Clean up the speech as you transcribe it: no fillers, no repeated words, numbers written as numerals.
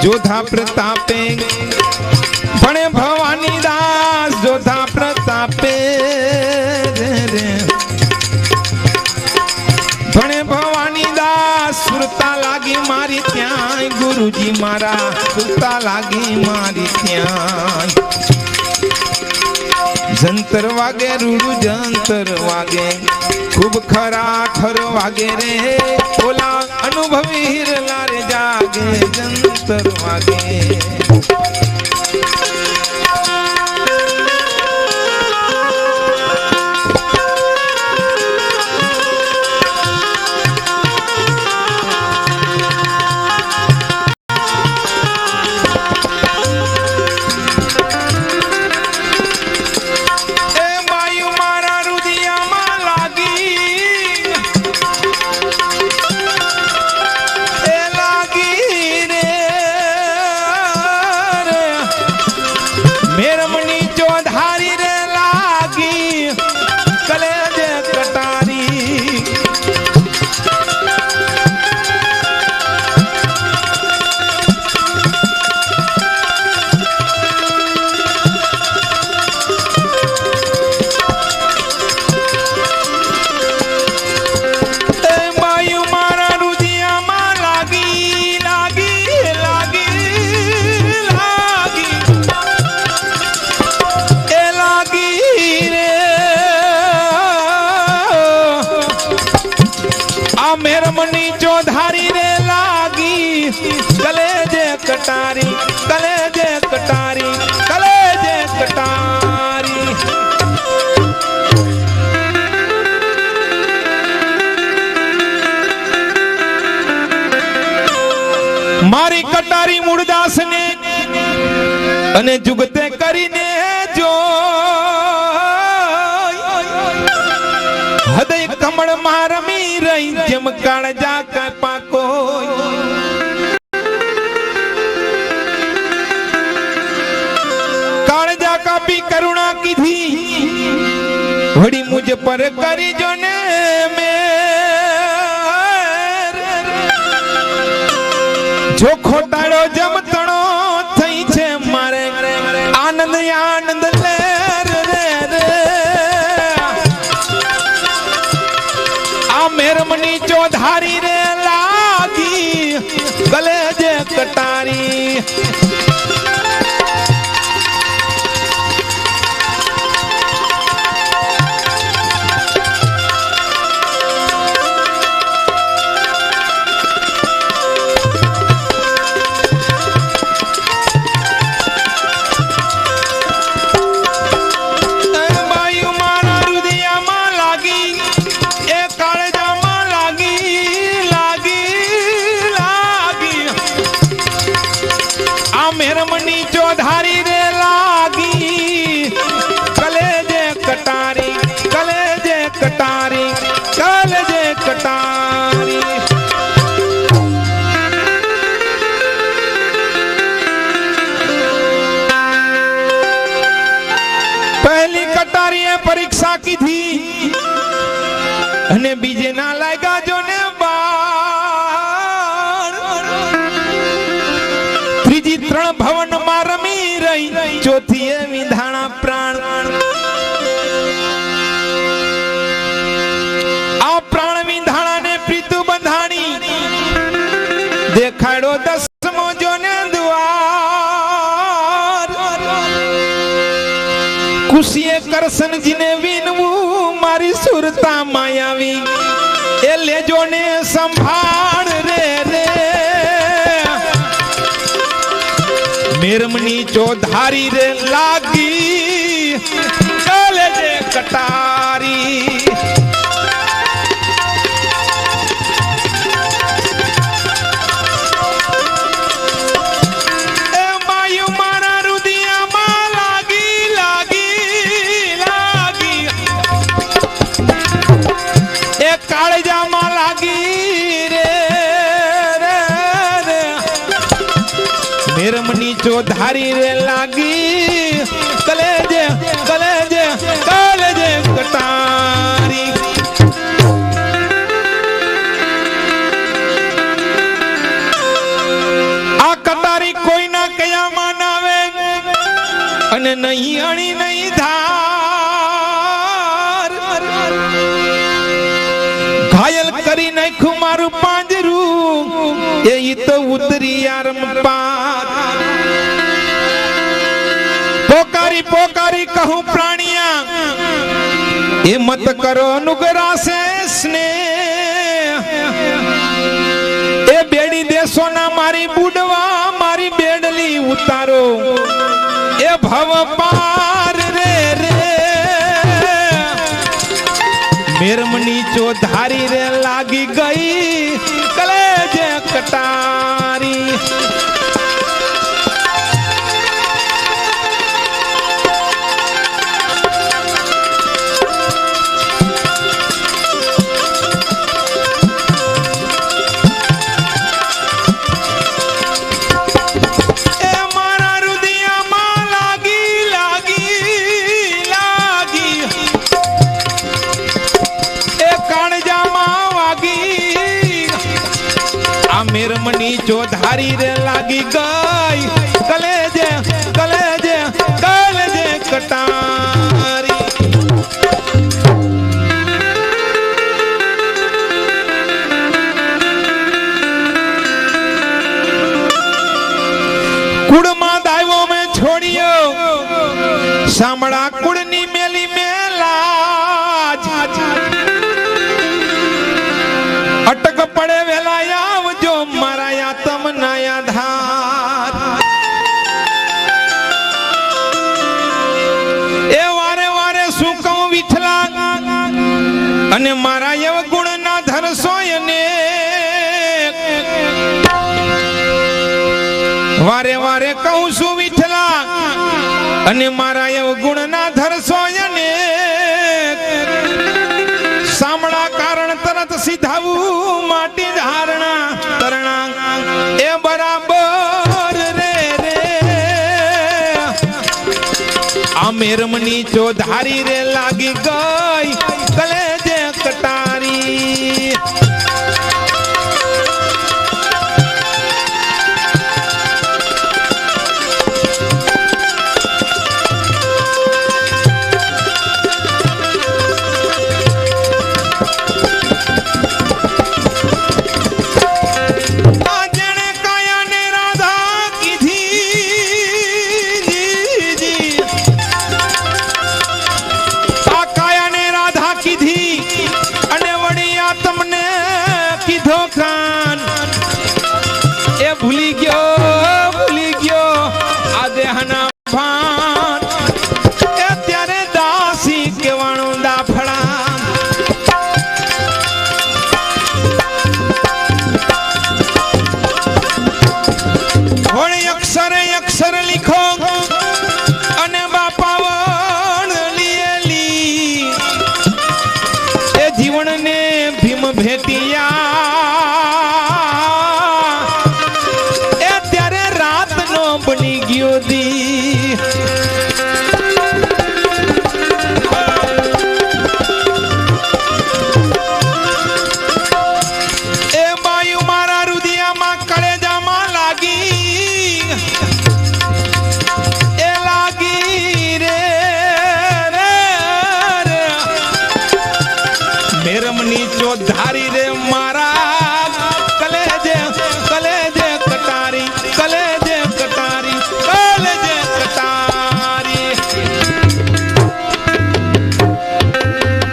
जोधा प्रतापे भणे भवानी दास जोधा प्रतापे रे भणे भवानी दास सुरता लागी मारी त्याय गुरुजी मारा सुरता लागी मारी त्याय जंतर वागे रूडू जंतर वागे खूब खरा खर वागे रे ओला अनुभवी हिरला रे जागे जंतर वागे कटारी कलेजे कटारी कलेजे कटारी मारी कटारी मुरदास ने अने जुगते करीने जो हृदय कमल मारमी रही जम काळजा का पाको भी करुणा की थी वड़ी मुझ पर करी जो ने जो खोटाड़ो जम तणो थई छे मारे आनंद आनंद ले रे आ मेरमनी चौधारी रे लागी गले जे कटारी मेरमनी चौधारी रे लागी कलेजे कटारी कलेजे कटारी कलेजे कटारी पहली कटारी परीक्षा की थी अने बीजे ना लागा जो ने त्रण भवन में रमी रही चौथी विधाना प्राण आ प्राण विधाना ने प्रीतु बंधाणी देखाड़ो दसमो जो ने द्वार कुशिये करसन जिने विनवू मारी सुरता मायावी ए ले जो ने संभाળ रे रे मेरमनी चौधारी रे लागी कलेजे कटारी ए मायू मारा रुदिया मा लागी लागी लागी ए काळजा मा लागी रे मेरमनी चौधारी रे लागी कलेजे कलेजे कलेजे कटारी आ कटारी કરી નાખ્યું મારું પાંજરું એ ઈ તો ઉતરી યાર પાર પોકારી પોકારી કહું પ્રાણિયા એ મત કરો અનુગ્રહ સે સ્નેહ એ બેડી દેશો ના મારી બુડવા મારી બેડલી ઉતારો એ ભવ પાર રે રે મેરમની ચોધારી રે લાગી ગઈ કલેજે કટારી મેરમની ચોધારી રે લાગી ગઈ કલેજે કલેજે કલેજે કટારી કુળમાં દાયવો મેં છોડ્યો સાંભળા કુળની મેલી મેલા અટક પડે વેલા આવજો મારા યાતમ ના આધાર એ વારે વારે શું કહું વિઠલા અને મારા એવ ગુણ ના ધરસો ને વારે વારે કહું છું વિઠલા અને મારા એવ ગુણ ના ધરસો ને સાંભળા કારણ તરત સીધાવું માટી ધારણા તરણા એ બરાબર રે રે આ મેરમની ચોધારી રે લાગી ગઈ કલેજે કટારી ભૂલી ગયો આ દેહના ભાન એ ત્યારે દાસી કેવાણું દાફડા હોળી અક્ષરે લીખો અને બાપા વણ લીએલી એ જીવનને ભીમ ભેટિયા